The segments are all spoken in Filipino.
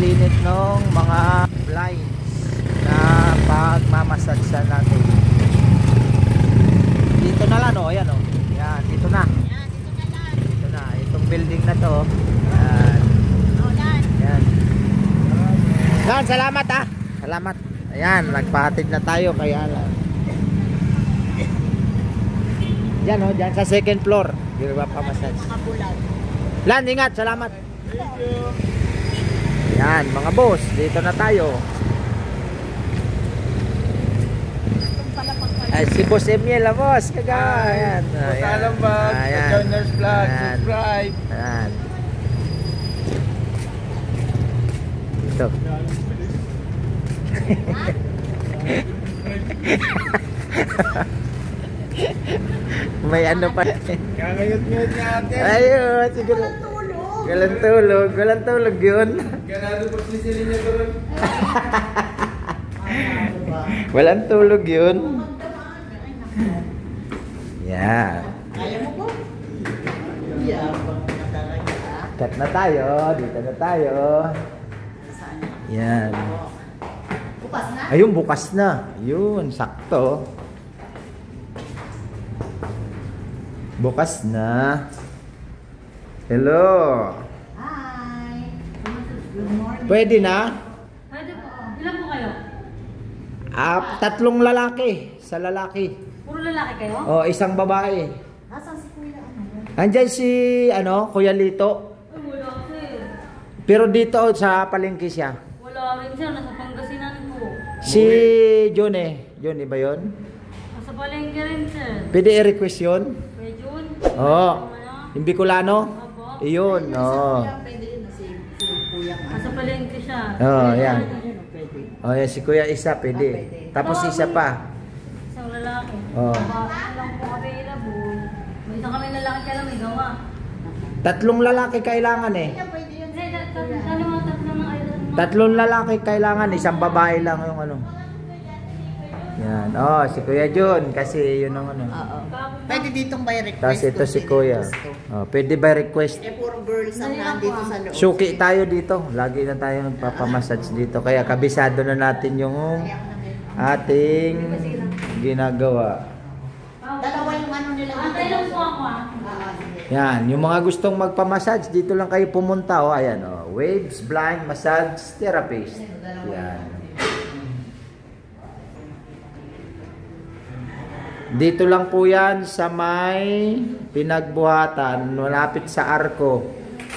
pagpapalinit ng mga blinds na pagmamasadsa natin. Dito na lang, ayan o. Yan, dito na. Dito na, itong building na to. Yan. Yan. Yan, salamat ah. Salamat. Ayan, nagpahatid na tayo kaya lang. Diyan o, diyan sa second floor. Dito ba pa-massage? Lan, ingat, salamat. Yan, mga boss, dito na tayo. Ay, si Boss Emil, boss. Ayan. Salam ba? Joiners Vlog, subscribe. Ayan. Ito. May ano pa. Kakayot-ngayot natin. Ayun, siguro. Walang tulog. Walang tulog yun. Ganado po sisilin niya doon. Walang tulog yun. Yan. Kaya mo po? Cut na tayo. Dito na tayo. Yan. Bukas na? Ayun, bukas na. Yun, sakto. Bukas na. Hello. Hi. Good morning. Pwede na? Pwede po. Ilan po kayo? 3 lalaki. Sa lalaki. Puro lalaki kayo? O, isang babae. Nasaan si Kuya? Andyan si, Kuya Lito. Ay, wala sir. Pero dito sa palengke siya. Wala rin sir. Nasa Pangasinan po. Si Johnny. Johnny ba yun? Nasa palengke rin sir. Pwede i-request yun? Kay Jun? Oo. Yung Bicolano? Opo. Iyon, oo. Pwede rin na si Kuya. Nasa palengke siya. Oo, yan. Pwede. O, yan, si Kuya isa, pwede. Tapos isa pa. Isang lalaki. Oo. Babae lang po available. May isang kami lalaki kaya lang may gawa. 3 lalaki kailangan eh. Pwede yun. Hindi, tatlo mga tatlo ng idol. 3 lalaki kailangan, isang babae lang yung ano. Yan. Oh, si Kuya John kasi yun ang ano. Oo. Pwede ditong by request. Tapos ito kung si sino Kuya. gusto. Oh, pwede by request. Eh, puro girls ang nandito sa loob. Suki tayo dito. Lagi na tayo nagpapamassage dito. Kaya kabisado na natin yung ating ginagawa. Dalawa yung ano nila. Antay lang po ako ah. Yan, yung mga gustong magpamassage, dito lang kayo pumunta. Oh, ayan, oh. Waves Blind Massage Therapist. Yan. Dito lang po yan sa may Pinagbuhatan, malapit sa Arco.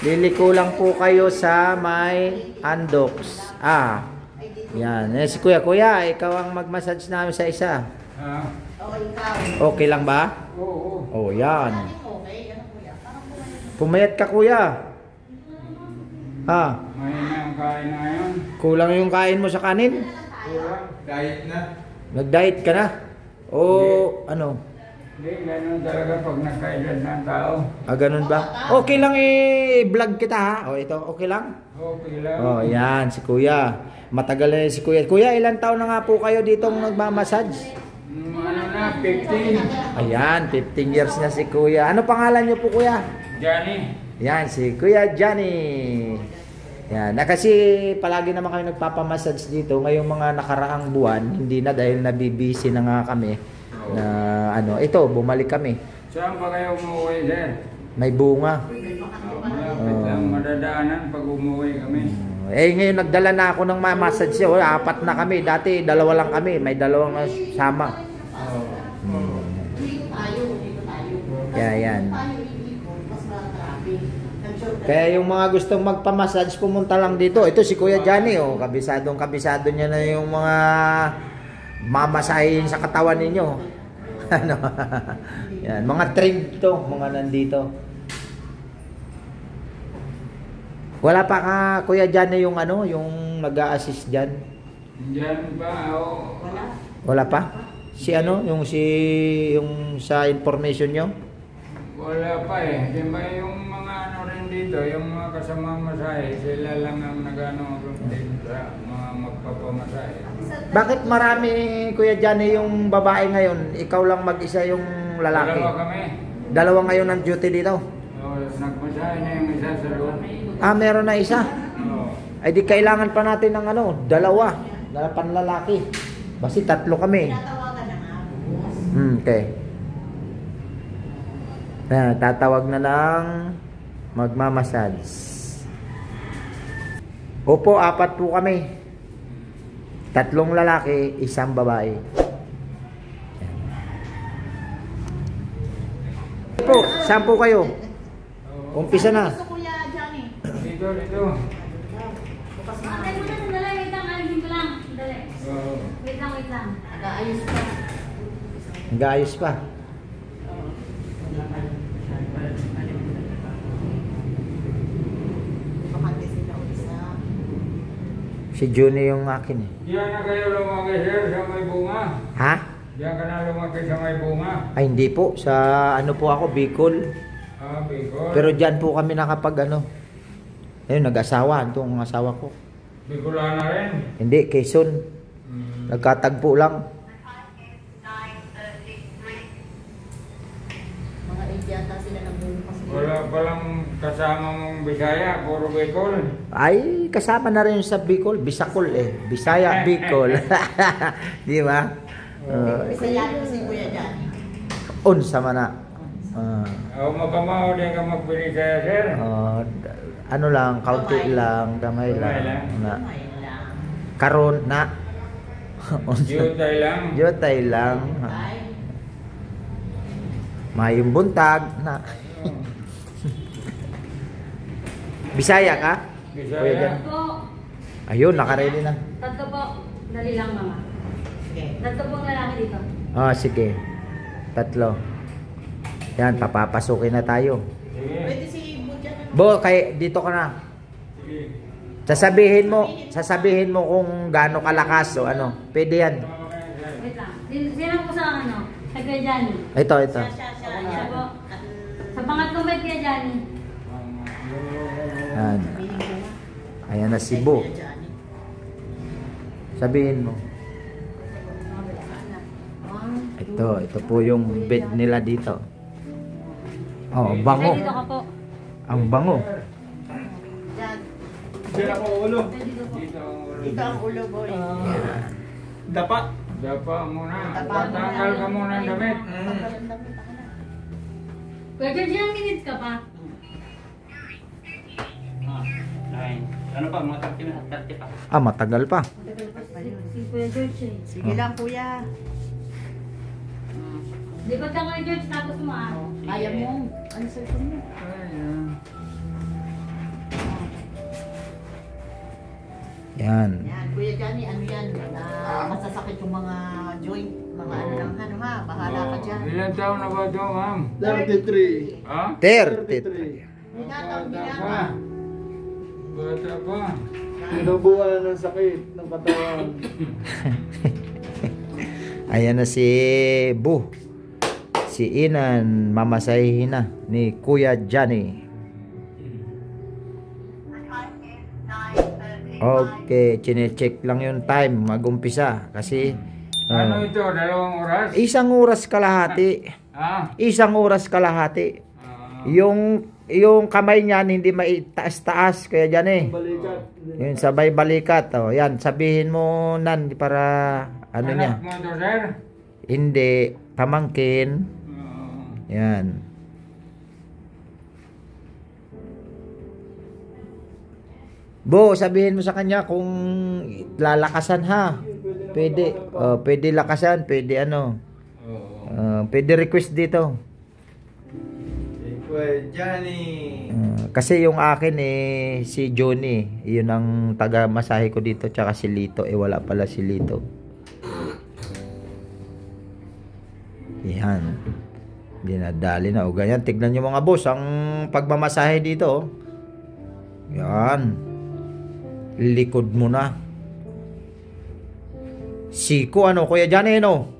Liliko lang po kayo sa may Andox. Yan. Si Kuya. Kuya, ikaw ang magmassage namin sa isa. Okay lang ba? Oo. Oh, yan. Pumayat ka, Kuya. Mahina ang kain na ngayon. Kulang yung kain mo sa kanin? Kulang. Diet na. Nag-diet ka na? O ano? Hindi, ganun talaga pag nagkaedad ng tao. Ganun ba? Okay lang i-vlog kita ha? O ito, okay lang? Okay lang. Oh, yan, si Kuya. Matagal na si Kuya. Kuya, ilang taon na nga po kayo ditong nagmamassage? Ano na, 15. Ayan, 15 years na si Kuya. Ano pangalan niyo po, Kuya? Johnny. Yan, si Kuya Johnny. Yan, kasi palagi naman kami nagpapamassage dito. Ngayong mga nakaraang buwan, hindi na dahil nabibisi na nga kami. Na ano, ito, bumalik kami. Saan pa kayo umuwi, sir? May bunga. Malapit lang madadaanan pag umuwi kami. Ngayon nagdala na ako ng massage siya. 4 na kami. Dati 2 lang kami. May 2 sama. Kaya yan. Kaya yung mga gustong magpamassage, pumunta lang dito. Ito si Kuya Johnny, oh. Kabisado niya na yung mga mamasahin sa katawan ninyo. Ano? Yan, mga trained to, mga nandito. Wala pa ka, Kuya Johnny, yung ano, yung nag-a-assist diyan? Diyan ba? Wala pa? Si ano, yung sa information nyo? Wala pa eh. Di ba yung mga ano rin dito, yung mga kasama masahe, sila lang ang nag-ano din sa mga magpapamasahe. Bakit marami, Kuya Johnny, yung babae ngayon? Ikaw lang mag-isa yung lalaki? 2 kami. 2 ngayon ang duty dito? Nagmasahe na yung isa sa loob. Meron na isa? Oo. Ay di kailangan pa natin ng ano, dalawa na panlalaki. Basta 3 kami. Tatawagan na nga. Okay. Tatawag na lang magmamassage. Opo, 4 po kami. 3 lalaki, 1 babae. Po, saan po kayo? Umpisa na. Gusto Kuya Johnny. Dito, dito. Bukas na. Antay mo na, sandali. Wait lang, alisin ko lang. Sandali. Oo. Wait lang, wait lang. Nag-aayos pa. Nag-aayos pa. Bakante sila isa. Si Juni yung akin eh. Diyan na kayo lumaki, sir, sa may bunga. Ha? Diyan ka na lumaki sa may bunga. Ay hindi po. Sa ano po ako, Bicol. Ah, Bicol. Pero dyan po kami nakapag ano. Ayun, nag-asawa. Ito ang asawa ko. Bicolana rin. Hindi, Quezon. Nagkatagpo lang. Mga Indiata sila ng bukas. Wala palang kasama mong Bisaya, puro Bicol. Ay, kasama na rin sa Bicol. Bisakol eh. Bisaya, Bicol. Di ba? Bisaya ko si Kuya Johnny. Unsa man na. O magkamaw din ka magbinisaya, sir. Ano lang, kaunti lang, kamay Kamay lang. lang. Na, May lang. karon na. Yutay lang. Yotay lang. Ay. Mayong buntag na. Bisaya ka? Kuya Bisaya. Jan? Po. Ayun, nakaready na. 3 po. Dali lang, mama. Okay. 3 pong lalaki dito. Sige. 3. Yan, papapasukin na tayo. Sige. Pwede si Budjan. Bo, dito ka na. Sige. Sasabihin mo kung gaano kalakas o ano. Pwede yan. Wait lang. Sino po sa ano? Sa Kuya Johnny. Ito. Siya po. Sa pangatlong bed Kuya Johnny. Yan. Ayan na si Bo. Sabihin mo. Ito po yung bed nila dito. Oh, bango. Ay, dito ka po. Ang bango. Yan. Sir ako ulo. Ay, dito po. Dito ang ulo. Ito ang ulo, boy. Dapa. Dapa muna. Patanggal ka muna ng damit. Kuya George, ilang minutes ka pa? Ano pa, mga 30 pa. Matagal pa. Si Kuya George eh. Sige lang, Kuya. Likod ka Kuya George, tapos mo ah. Kaya mo. Ano sa ito mo? Yan. Yan, Kuya Johnny, ano yan? Masasakit yung mga joint, mga ano lang, ano ha? Bahala ka dyan. Ilan taon na ba ito, ma'am? 33. Ha? 33. Binatang Bata binata. pa. Bata pa. Nabuwan ng sakit ng katawan. Ayan na si Bu. Si Inan, mamasahihin na ni Kuya Johnny. Okay, chinecheck lang yung time mag-umpisa kasi Ano ito? 2 oras? 1 oras kalahati. Ha? 1 oras kalahati. Ah. Yung kamay niyan hindi maitaas-taas kaya diyan eh. Balikat. Yung sabay balikat. Yan, sabihin mo nan para ano niya. Anak mo ito, sir? Hindi, pamangkin. Oo. Yan. Bo, sabihin mo sa kanya kung lalakasan ha. Pwede. Pwede lakasan, pwede ano. Oo. Pwede request dito. Kuya Johnny. Kasi yung akin si Johnny, yun ang taga masahe ko dito, tsaka si Lito, wala pala si Lito. Yan. Dinadali na. O ganyan, tignan nyo mga boss, ang pagmamasahe dito. Yan. Likod mo na. Siko ano, Kuya Johnny, no?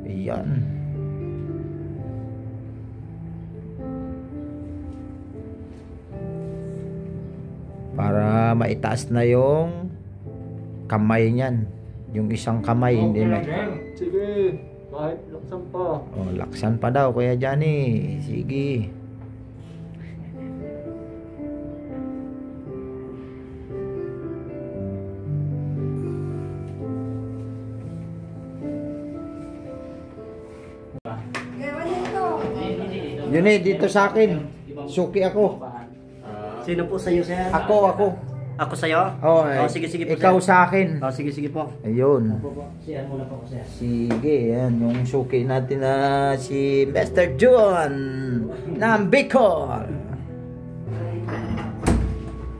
Yan. Para maitaas na yung kamay niyan. Yung isang kamay, hindi na. Sige. Kahit laksan pa. Laksan pa daw, Kuya Johnny. Sige. Yun eh, dito sa akin. Suki ako. Sino po sa'yo, sir? Ako. Ako sa'yo? Oh, Sige po, ikaw sir. sa akin. Sige po. Ayun. Siyan muna po ko, sir. Sige, yan. Yung suki natin na si Mr. John ng Bicol.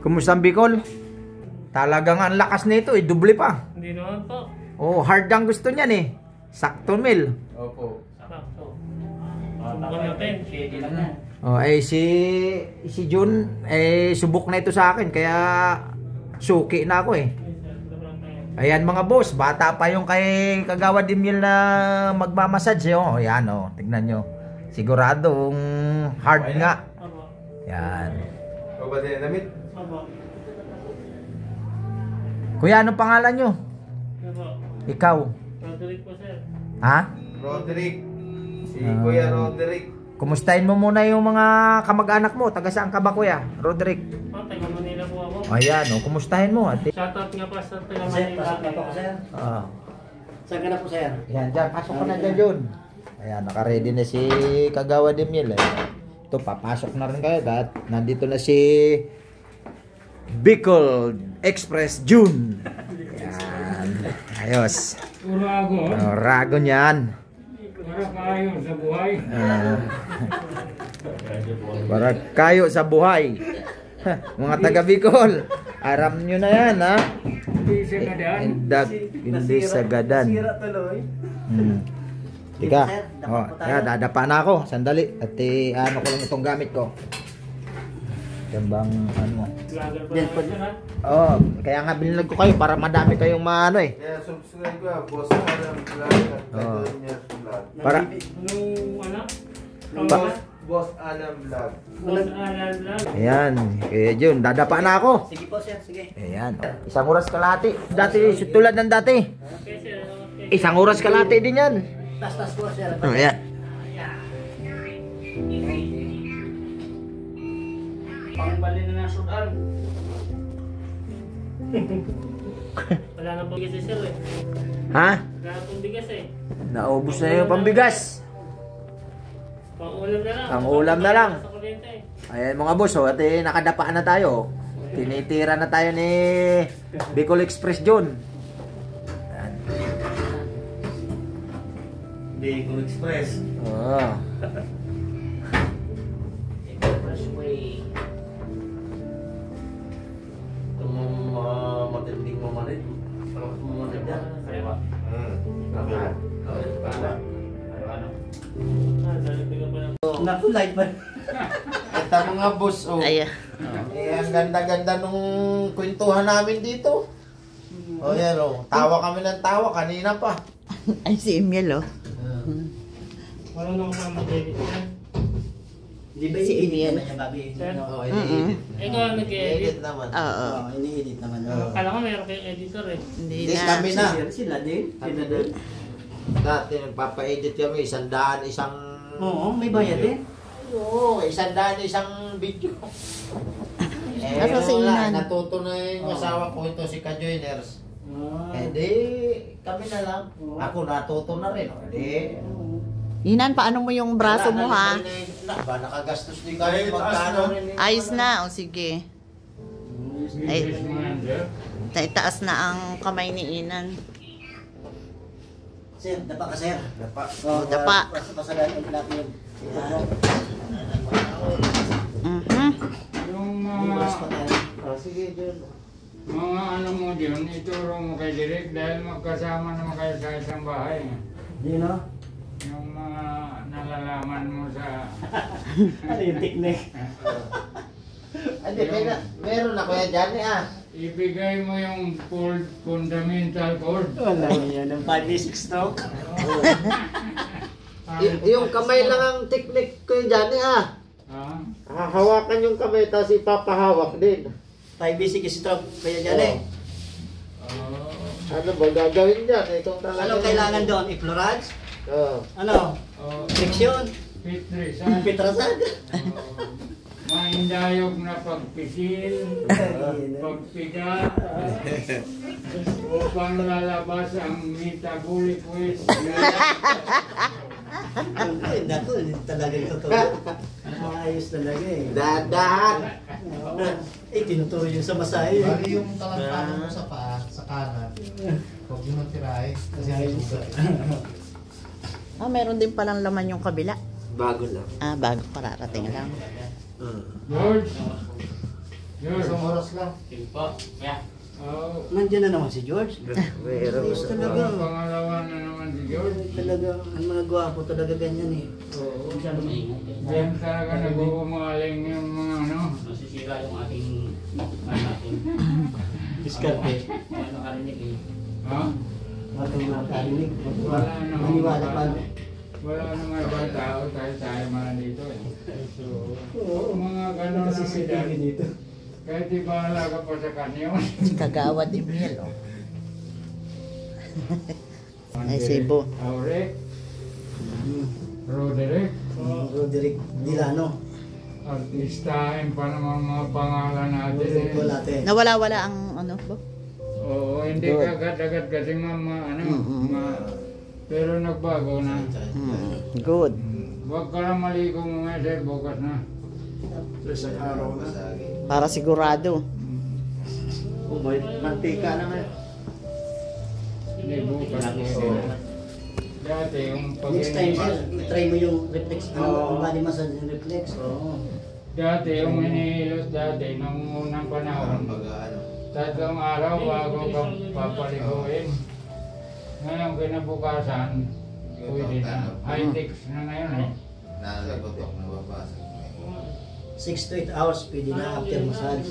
Kumusta ang Bicol? Talagang ang lakas nito eh. Doble pa. Hindi naman po. Oh, hard ang gusto niyan eh. Sakto mil. Opo. Sakto. Subukan natin. Oh, si Jun subok na ito sa akin kaya suki na ako eh. Ayan mga boss, bata pa yung kay Kagawad Emil na magmamassage oh. Ayan oh, tignan nyo. Siguradong hard nga. Yan. O ba din damit? Kuya, anong pangalan nyo? Ikaw. Roderick po, sir. Ha? Roderick. Si Kuya Roderick. Kumustahin mo muna yung mga kamag-anak mo. Taga saan ka ba, Kuya? Roderick. Taga Manila po ako. Ayan, oh, kumustahin mo. Ate. Shoutout nga pa sa taga Sir, Manila. pasok na po ko, sir. Ah. Saan ka na po, sir? Ayan, dyan. Pasok ka na dyan, Jun. Ayan, nakaready na si Kagawad Emil. Ito, papasok na rin kayo. At nandito na si Bicol Express June. Ayan. Ayos. Urago. Rago niyan. Para kayo sa buhay. Para kayo sa buhay. Mga taga Bicol, aram nyo na yan, ha? Hindi siya kadaan. Hindi sagadan. Tika, dadapa na ako. Sandali. At ano ko lang itong gamit ko. Yan bang ano? Vlogger po naman, sir, ha? Oh, kaya nga binilag ko kayo para madami kayong maano eh. Kaya subscribe ko, Boss Adam Vlog at Kadol niya Vlog. Para Anong ano? Boss Adam Vlog. Boss Alan lang. ayan, kaya Jun, dadapa na ako. Sige po, sir. Sige. Ayan, isang oras kalahati. Dati, tulad ng dati. Okay, sir. Okay. Isang oras kalahati din yan. Tas po, sir. Oh, ayan. Pangbali na ng sudan. Wala na pong bigas, sir, eh. Ha? Wala na pong bigas, eh. Naubos na yung pambigas. Pang-ulam na lang. Pang-ulam na lang. Sa kuryente, eh. Ayan mga boss, oh, at nakadapa na tayo. Tinitira na tayo ni Bicol Express John. Ayan. Bicol Express. Oh. Expressway. Itong matinding mamalit. Mamalit yan. Kaya Ah, nalagdagan pa ng... naku, light ba? Ito mga boss, oh. Ayan. Ang ganda-ganda nung kwentuhan namin dito. Oh, yan, oh. Tawa kami ng tawa kanina pa. Ay, si Emil, oh. Walang nang mag-edit yan. Di ba Si i-edit Ian. naman yung babi? Sir? Oo, ini-edit. Ikaw ang nag-edit. Edit naman. Oo. ini-edit naman. Kala ko meron kayong editor, eh. Hindi Hindi, na. kami na. Sila din. Sila din. Dati nagpapa-edit kami, 100 isang... Oo, may bayad din. Oo, 100 isang video. Nasa wala, Inan. natuto na yung asawa ko ito, si Ka-Joiners. Eh di, kami na lang. Ako natuto na rin. Di, Inan, paano mo yung braso mo, ha? Ba, nakagastos din kami magkano rin. Ayos na. O, sige. Ay, taas na ang kamay ni Inan. Sir, dapa ka, sir. Dapa. Oh, dapa. Pasagan ang lahat yun. Yung Bukas pa tayo. Sige, John. mga ano mo dyan, ituro mo kay Direk dahil magkasama naman kayo sa isang bahay. Yun, no? Yung mga nalalaman mo sa... Ano yung technique? Hindi, meron na kuya dyan eh ah. Ibigay mo yung fundamental chord. Wala yan. Ang 5-6 stroke. Yung kamay lang ang technique kuya dyan eh ah. Hahawakan yung kamay tapos ipapahawak din. 5-6 stroke. Kaya dyan eh. Ano ba gagawin dyan? Itong talaga. Anong kailangan doon? I-fluoride? Oo. Ano? Friction? Pitrisan. Pitrasan? Mahindayog na pagpisil, pagpiga, upang lalabas ang metabolic waste. Naku, talagang totoo. Ayos talaga eh. Dadan! Tinuturo yun sa masahe. Bali yung talangkado mo sa paa, sa kanan. Huwag yung matirahe. Kasi may sugat. Meron din palang laman yung kabila. Bago lang. Bago pararating lang. George! George! Isang oras lang. Sige po. Kaya. Nandiyan na naman si George. Mayroon Ayos sa talaga. Pangalawa na naman si George. Talaga, ang mga gwapo talaga ganyan eh. Oo. Maingat. Diyan talaga nag-uumaling yung mga ano. Masisira yung ating ating Diskarte. ano karinig eh. Ha? Matong nakarinig. Wala naman. Maniwala pa. Wala naman ibang tao, tayo man dito eh. So, mga ganon Kasi naman CCTV dyan. dito. Kahit ibahala ka pa sa kanyo. Kagawad ni Miel, oh. Ay, Cebu. Aurek, Roderick, Roderick Dilano. artistahin pa naman mga pangalan natin Roderick eh. Colate. Nawala-wala ang ano ba? Oo, hindi Good. kagad-agad kasi pero nagbago na. Good. Huwag ka lang maligo mo nga sir, bukas na. Isang araw na. Para sigurado. May mantika na nga. Hindi bukas. Dati yung Next time sir, try mo yung reflex. Ang body massage yung reflex. Dati yung hinihilot dati nung unang panahon. Tatlong araw bago ka papaliguin. Ngayon kinabukasan, pwede na. High-tech na ngayon eh. Nalagotok, nababasag. 6 to 8 hours pwede na after massage.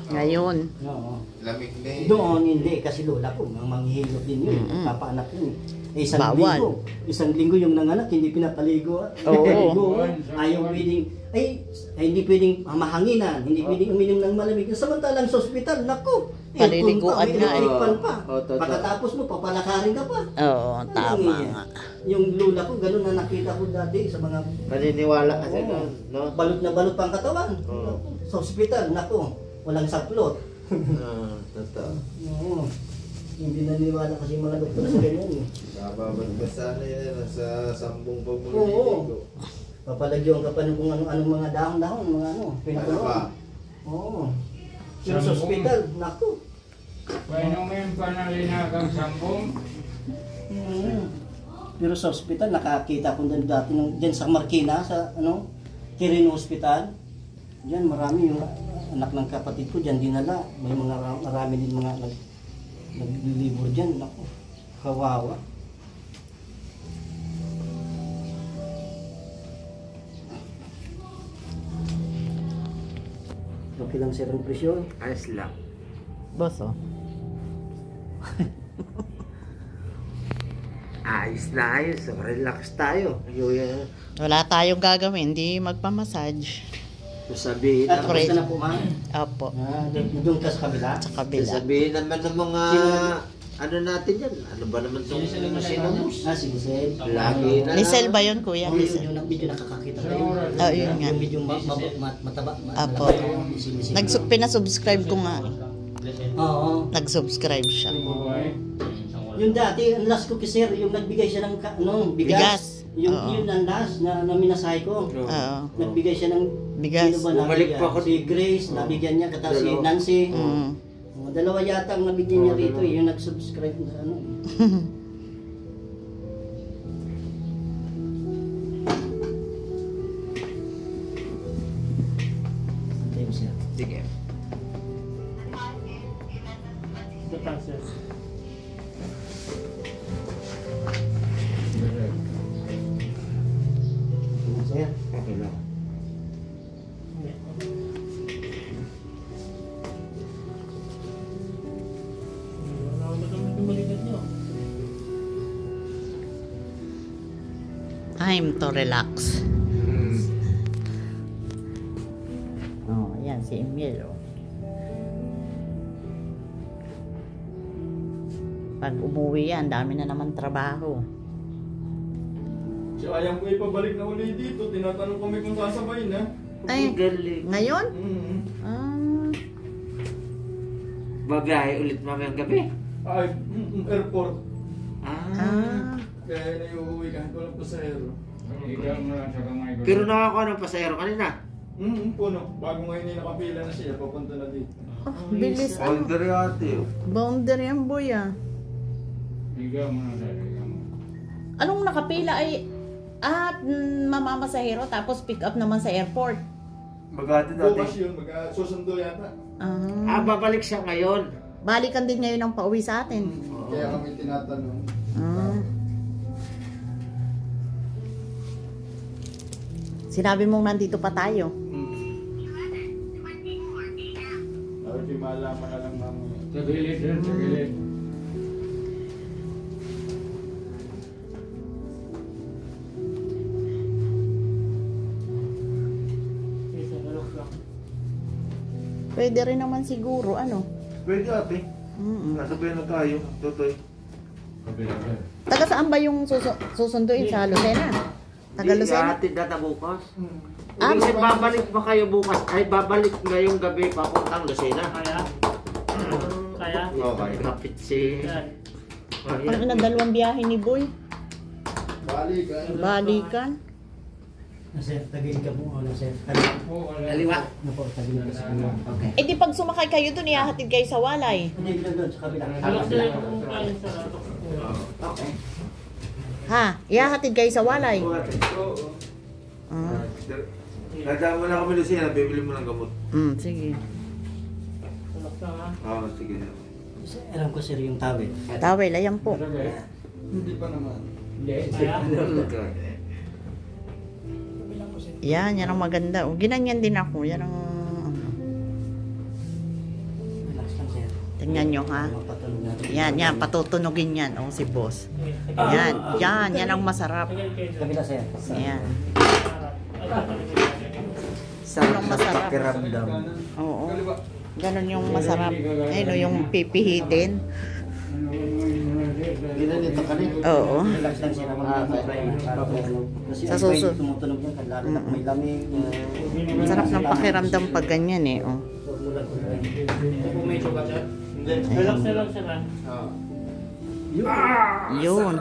Ngayon. Oo. Lamig na eh. Doon hindi kasi lola ko nang manghihilot din yun. Papaanak yun eh. Bawal. Isang linggo yung nanganak, hindi pinapaligo. Oo. Pinapaligo. Ayaw pwedeng, hindi pwedeng mahanginan, hindi pwedeng uminom ng malamig. Samantalang sa ospital, naku, Paliliguan may na eh. electric fan pa. Oo, totoo. Pagkatapos mo, papalakarin ka pa. Oo, tama nga. Yung lula ko, ganun na nakita ko dati sa mga Paniniwala kasi Oo. nun, no? balot na balot pa ang katawan. Oo. Sa ospital, naku, walang saplot. Totoo. Oo. Hindi naniwala kasi mga doktor sa ganyan eh. Nababagbasan na yan sa sambong Oo. pagmuliligo. Papalagyan ka pa ng kung ano-anong mga dahon-dahon, mga ano, Ano ba? pinupuno. Oo. Pero sa Sambong. ospital, naku. Painumin pa ng linagang sambong. Pero sa ospital, nakakita ko din dati dyan sa Marikina, sa ano, Quirino Hospital. Diyan marami yung anak ng kapatid ko dyan dinala. May mga marami din mga naglilibor dyan. Naku, kawawa. Okay lang sir ang presyon. Ayos lang. Boss, oh. Ayos na ayos. Relax tayo. Wala tayong gagawin, hindi magpamassage. Sasabihin At naman, kamusta na po ma'am? Opo, Doon ka sa kabila? sa kabila. sasabihin naman ng mga ano natin yan. Ano ba naman itong sinubos? Sige sir. Lagi na Lisel ba yun, kuya? Yung Lisel. medyo nakakakita kayo. Yun nga. Yung medyo mataba. Apo. Pinasubscribe ko nga. Oo. Nag-subscribe siya. Buhay. Yung dati, ang last ko kasi sir, yung nagbigay siya ng bigas. Bigas. Yung Oo. yun ang last na minasahe ko. Oo. Nagbigay siya ng Bigas. sino ba Bumalik nabigyan? pa ako. Si Grace, nabigyan niya, katapos si Dalawa. Nancy. Mm. Dalawa yata ang nabigyan niya rito, yung nag-subscribe na ano. Antay mo siya. Sige. Ito process. Ano, sir? Okay lang. Wala ko naman yung maligat nyo. Time to relax. Oh, ayan si Emil. Oh. Pag umuwi yan, dami na naman trabaho. Si Ayang ko ipabalik na uli dito. Tinatanong kami kung sasabay na. Ay, Galing. ngayon? Mm. Ah, Babiyahe ulit mamayang gabi. Ay, airport. ah, Kaya naiuwi kahit walang pasahero. Ikaw mo lang sa kamay ko. Pero nakakuha ng pasahero kanina. Puno. Bago ngayon nakapila na siya, papunta na dito. Bilis. Boundary ate. Boundary yan, boy, ah. Ikaw mo lang sa ikaw mo. Anong nakapila ay mamamasahero tapos pick up naman sa airport. Magati Bukas yun, susundo yata. babalik siya ngayon. Balikan din ngayon ang pauwi sa atin. Kaya kami tinatanong. Sinabi mong nandito pa tayo. Di malaman na lang namin. Sa gilid yun, sa gilid. Isa, galok lang. Pwede rin naman siguro, ano? Pwede ate. Nasabihan na tayo. Totoy. Taga saan ba yung susunduin sa Lucena? Taga Lucena? Ihatid na bukas. Kasi babalik pa kayo bukas. Ay, babalik ngayong gabi papuntang Lucena. Kaya? Kaya? Okay. Kapit si... Yan. Parang na dalawang biyahe ni Boy. Balikan. Sir, tagilid ka po. Ano, sir? Kaliwa. Ano po, tagilid ka sa kanya. Okay. Eh di pag sumakay kayo dun, ihahatid kayo sa Walay. Hindi, doon sa kabila. Galok sila yung kain sa galok. Okay. Ha? Ihahatid kayo sa Walay. Oo. Nadaan mo na kami Lucena, bibili mo ng gamot. Sige. Galok lang, ha? Oo, sige. Alam ko, sir, yung tawid. Tawel, ayan po. Hindi pa naman. Kaya? Yan ang maganda. O, ginanyan din ako. Yan ang... Relax lang, sir. Tingnan nyo, ha? Mapatulog natin. Yan, patutunogin yan. O, si boss. Yan ang masarap. Tagal kayo dyan. Kabila, sir. Yan. Sarap na pakiramdam. Oo. Ganon yung masarap. Ayun, yung pipihitin. Ginanito ka rin. Oo. Relax lang, sir. Kasi Sa ang suso. brain tumutunog yan. Lalo na kung may lamig. Sarap ng pakiramdam pag ganyan eh. Oh. Kung may sugat siya? Hindi. Galok sila, sir, ha? Yun.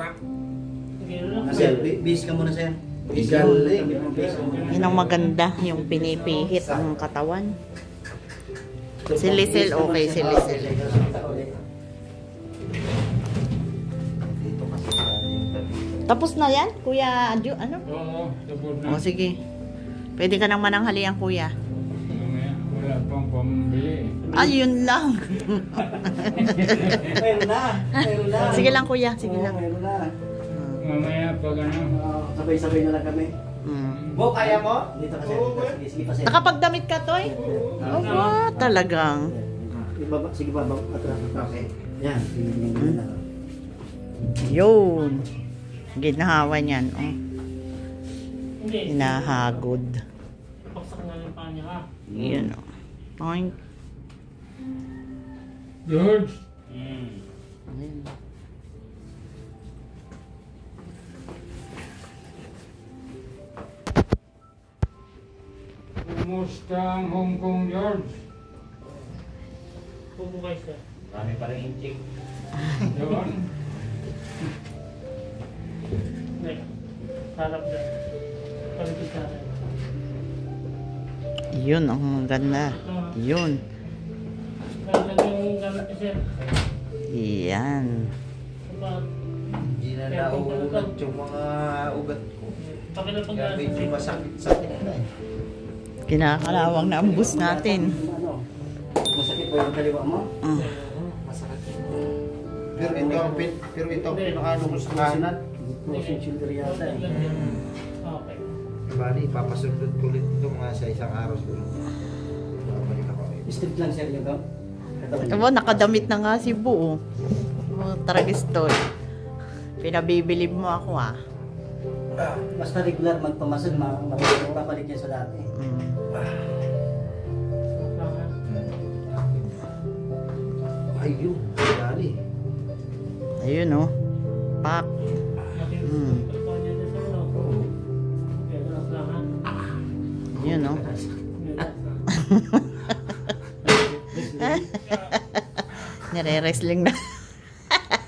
Sige, relax. Sir, bis ka muna, sir. Galing. Yun ang maganda. Yung pinipihit ang katawan. Si Lisel, okay si Lisel. Tapos na yan, Kuya Adjo? Ano? Oo, tapos na. O sige. Pwede ka nang mananghalian, Kuya. Mamaya, wala pang pambili. Ayun lang. Meron na. Meron na. Sige lang, Kuya. Sige lang. Meron na. Mamaya pag ano. Sabay-sabay na lang kami. Bo, kaya mo? Dito kasi. Sige, sige pa, sir. Nakapagdamit ka, Toy? Aba, talagang. Ibaba, sige ba, atras. Okay. Yan. Yun. Ginahawa niyan. Oh. Hindi. Hinahagod. Paksak na yung paa niya, ha? Yun. Oh. Oink. George! Ayun. Kumusta ang Hong Kong, George? Pupo kayo, sir. Marami pa rin inching. Doon? Hindi. Harap na. Palikid sa akin. Yun, ang maganda. Yun. Kaya lang yung gamit niya, sir. Yan. Diba? Hindi na nauugat yung mga ugat ko. Pakilang Kaya pag-asa. medyo masakit-sakit na eh. Kinakalawang na ang bus natin. Ano? Masakit pa yung kaliwa mo? Pero ito ang pinakano ko sa kanan. Crossing shoulder yata eh. Okay. Bali, ipapasundot ko ulit ito mga sa isang araw siguro. Babalik ako. Straight lang, sir, yung gam. Aba, nakadamit na nga si Bu. Tragistol. Pinabibilib mo ako ah. Basta regular magpamasid, mapapalik yan sa dati. Ayun, bali. Ayun oh. Pak. Yun oh. Nire-wrestling na.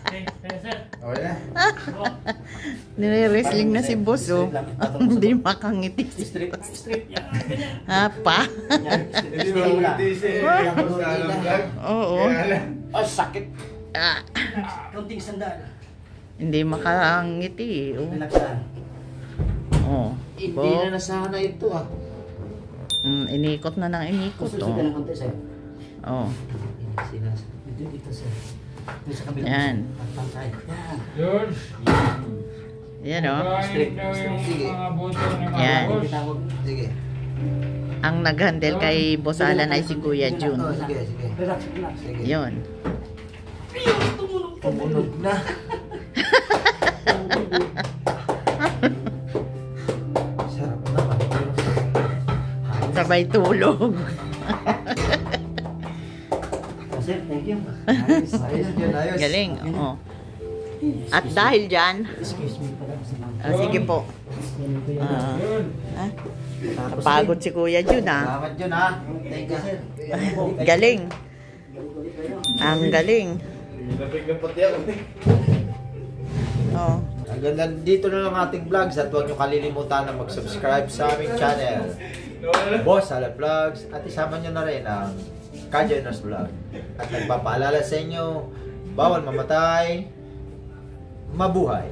Sir. Okay na. Nire-wrestling na si boss, oh. Hindi makangiti. Straight. Yan. Ha, pa? Hindi ba hindi siya sa alam vlog? Oo. Ay, sakit. Ah, Kunting sandal. hindi makangiti, oh. Relax lang. Oh. Hindi na nasana ito ah. Inikot na ng inikot, Susunod ka oh. ng konti, sir. Oh. Dito, sir. Dito sa kabila. Yan. Pantay. Yan. Yun. Yan, oh. Kain daw yung mga buto ni Yan. Marcos. Bitawag. Sige. Ang nag-handle kay Boss Alan ay si Kuya Jun. Oh, sige, sige. Relax, relax. Sige. Yun. Tumunog na. Sarap naman. Sabay tulog. Sir, thank you. Ayos, ayos yun, ayos. Galing, oh. At dahil dyan, Excuse me pala. sige po. Ah, Yun. ah, napagod si Kuya Jun, ah. Salamat yun ha. Thank you sir. Galing. Ang galing. Nilapig na pati ako. Oh. Hanggang dito na lang ating vlogs at huwag nyo kalilimutan na mag-subscribe sa aming channel. Boss Alan Vlogs at isama nyo na rin ang Kajenos Vlog. At nagpapaalala sa inyo, bawal mamatay, mabuhay.